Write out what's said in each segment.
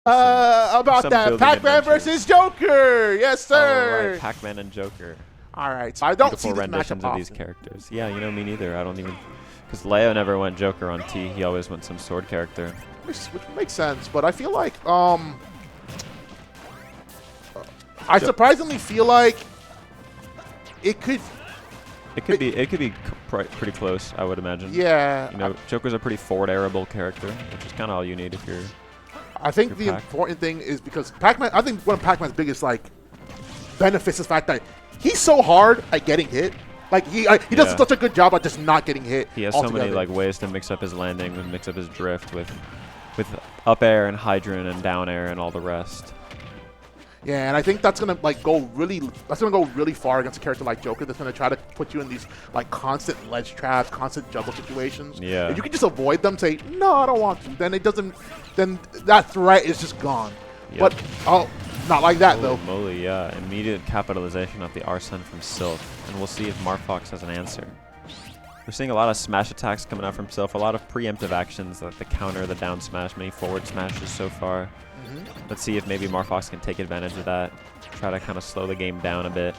About that, Pac-Man versus Joker. Yes, sir. Oh, right, Pac-Man and Joker. All right, so I don't see Beautiful this matchup renditions of these characters. Yeah, you know, me neither. I don't even, because Leo never went Joker on T. He always went some sword character. Which makes sense, but I feel like I surprisingly feel like it could. It could be pretty close, I would imagine. Yeah. You know, Joker's a pretty forward airable character, which is kind of all you need if you're. I think the important thing is because Pac-Man. I think one of Pac-Man's biggest like benefits is the fact that he's so hard at getting hit. Like he does such a good job at just not getting hit. He has so many like ways to mix up his landing and mix up his drift with up air and hydrant and down air and all the rest. Yeah, and I think that's gonna go really far against a character like Joker that's gonna try to put you in these like constant ledge traps, constant juggle situations. Yeah. If you can just avoid them, say no, I don't want to. Then it doesn't. Then that threat is just gone. Yep. But not like that though. Moly, yeah, immediate capitalization of the Arsene from Silph, and we'll see if Marphox has an answer. We're seeing a lot of smash attacks coming out from Silph, a lot of preemptive actions like the counter, the down smash, many forward smashes so far. Let's see if maybe Marphox can take advantage of that, try to kind of slow the game down a bit.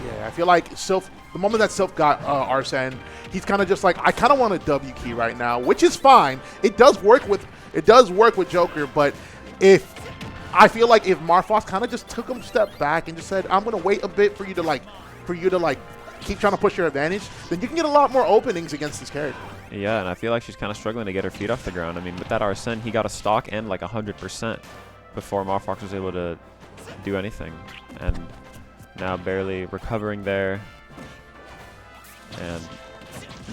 Yeah, I feel like Silph, the moment that Silph got Arsene, he's kind of just like, I kind of want a W key right now, which is fine. It does work with Joker, but I feel like if Marphox kind of just took a step back and just said, I'm gonna wait a bit for you to keep trying to push your advantage, then you can get a lot more openings against this character. Yeah, and I feel like she's kind of struggling to get her feet off the ground. I mean, with that Arsene, he got a stock and like 100% before Marphox was able to do anything. And now barely recovering there. And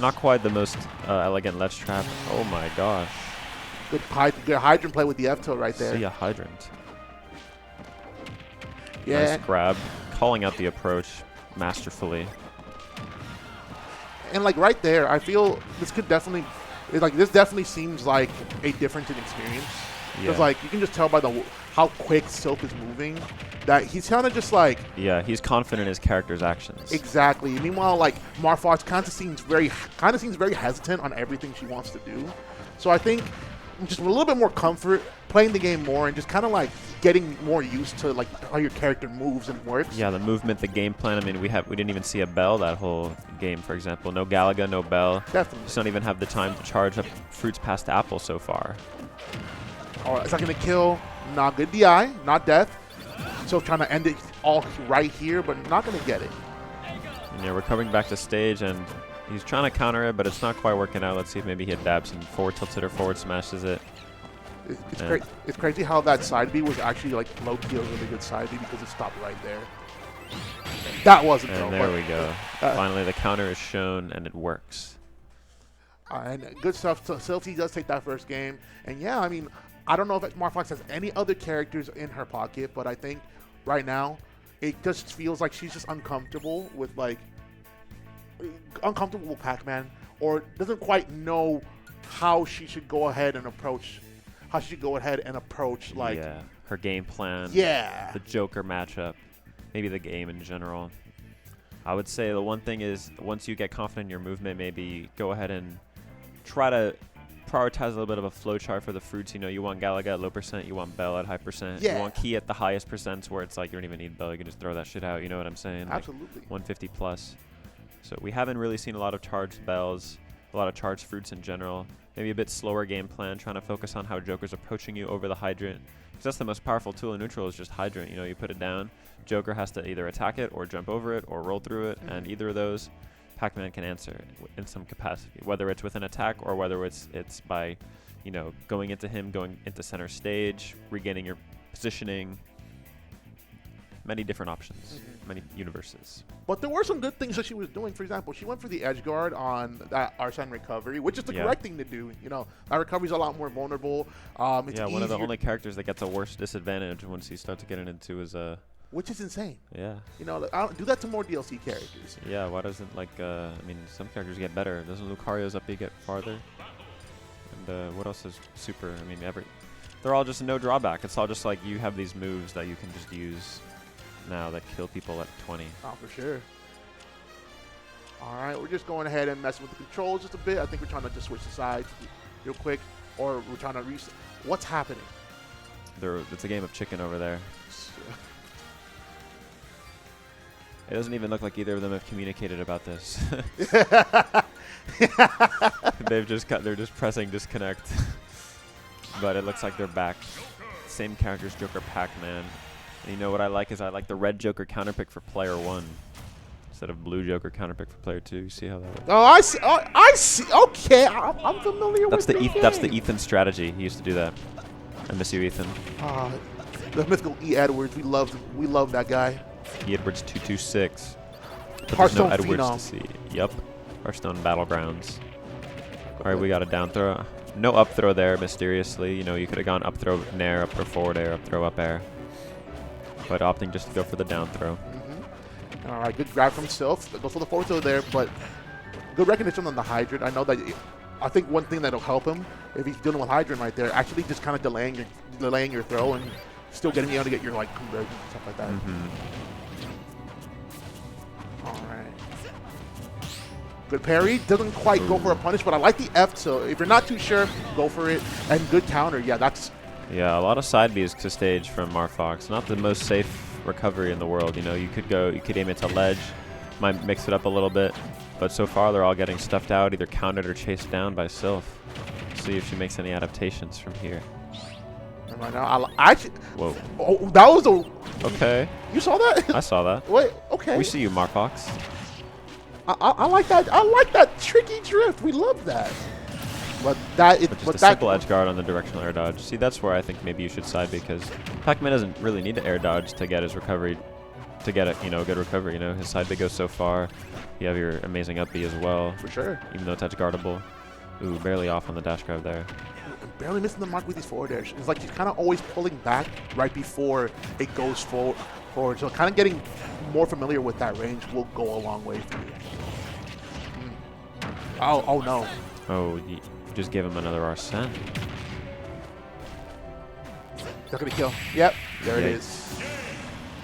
not quite the most elegant ledge trap. Oh my gosh. Good hydrant play with the F tilt right there. See a hydrant. Yeah. Nice grab. Calling out the approach masterfully. And like right there, I feel this could definitely, this definitely seems like a difference in experience. Because like you can just tell by how quick Silph is moving that he's kind of just like. Yeah, he's confident in his character's actions. Exactly. Meanwhile, like Marphox kind of seems very hesitant on everything she wants to do. So I think just a little bit more comfort playing the game more and just kind of like getting more used to like how your character moves and works. Yeah, the movement, the game plan. I mean, we didn't even see a Bell that whole game, for example. No Galaga, no Bell. Definitely. Just don't even have the time to charge up fruits past apple so far. All right, is that going to kill? Not good DI, not death. So trying to end it all right here, but not going to get it. And yeah, we're coming back to stage, and he's trying to counter it, but it's not quite working out. Let's see if maybe he adapts and forward tilts it or forward smashes it. It's crazy how that side B was actually like low-key a really good side B because it stopped right there. That wasn't And there we go. Finally, the counter is shown, and it works. And good stuff. So Silph does take that first game. And yeah, I mean, I don't know if Marphox has any other characters in her pocket, but I think right now it just feels like she's just uncomfortable with Pac-Man, or doesn't quite know how she should go ahead and approach. Like her game plan. Yeah. The Joker matchup, maybe the game in general. I would say the one thing is once you get confident in your movement, maybe go ahead and try to prioritize a little bit of a flow chart for the fruits. You know, you want Galaga at low percent, you want Bell at high percent, you want Key at the highest percents where it's like you don't even need Bell, you can just throw that shit out. You know what I'm saying? Absolutely. Like 150 plus. So we haven't really seen a lot of charged Bells, a lot of charged fruits in general. Maybe a bit slower game plan, trying to focus on how Joker's approaching you over the hydrant. Because that's the most powerful tool in neutral is just hydrant. You know, you put it down, Joker has to either attack it or jump over it or roll through it, and either of those, Pac-Man can answer in some capacity, whether it's with an attack or whether it's by, you know, going into him, going into center stage, regaining your positioning. Many different options, many universes. But there were some good things that she was doing. For example, she went for the edge guard on that Arsene recovery, which is the correct thing to do. You know, that recovery is a lot more vulnerable. It's one of the only characters that gets a worse disadvantage once you start to get into is which is insane. Yeah. You know, do that to more DLC characters. Yeah, why doesn't, I mean, some characters get better. Doesn't Lucario's up B get farther? And what else is super? I mean, they're all just no drawback. It's all just like you have these moves that you can just use now that kill people at 20. Oh, for sure. All right, we're just going ahead and messing with the controls just a bit. I think we're trying to just switch the sides real quick, or we're trying to reset. What's happening? It's a game of chicken over there. It doesn't even look like either of them have communicated about this. They're just pressing disconnect. But it looks like they're back. Same characters, Joker, PAC-MAN. And you know what I like is I like the red Joker counterpick for player 1 instead of blue Joker counterpick for player 2. You see how that works? Oh, I see. Oh, I see. Okay, I'm familiar with the That's the Ethan strategy. He used to do that. I miss you, Ethan. The mythical E. Edwards. We love that guy. E. Edwards 226. But there's Hearthstone no Edwards phenom. to see. Yep. Hearthstone Battlegrounds. All right, we got a down throw. No up throw there, mysteriously. You know, you could have gone up throw nair, up throw forward air, up throw up air. But opting just to go for the down throw. All right, good grab from Silph. Goes for the forward throw there, but good recognition on the Hydrant. I know that. I think one thing that'll help him if he's dealing with Hydrant right there, actually just kind of delaying your throw and still getting you able to get your like conversion and stuff like that. All right. Good parry. Doesn't quite go for a punish, but I like the F. So if you're not too sure, go for it. And good counter. Yeah, that's. Yeah, a lot of side Bs to stage from Marphox. Not the most safe recovery in the world. You know, you could aim it to ledge, might mix it up a little bit, but so far they're all getting stuffed out, either countered or chased down by Silph. See if she makes any adaptations from here. And right now, I actually. Whoa. Oh, that was a. Okay. You saw that? I saw that. Wait. Okay. We see you, Marphox. I like that. I like that tricky drift. We love that. But that is Just a simple edge guard on the directional air dodge. See, that's where I think maybe you should side because PAC-MAN doesn't really need to air dodge to get his recovery, to get a good recovery. You know, his side B goes so far. You have your amazing up B as well. For sure. Even though it's edge guardable. Ooh, barely off on the dash grab there. Barely missing the mark with these forward airs. It's like he's kind of always pulling back right before it goes forward. So kind of getting more familiar with that range will go a long way for you. Oh no. Oh, you just gave him another Arsene. Not gonna kill. Yep, there it is.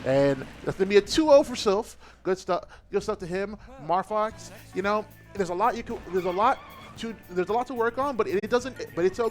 And that's gonna be a 2-0 for Silph. Good stuff. Good stuff to him. Marphox. You know, there's a lot to work on, but it doesn't. But it's okay.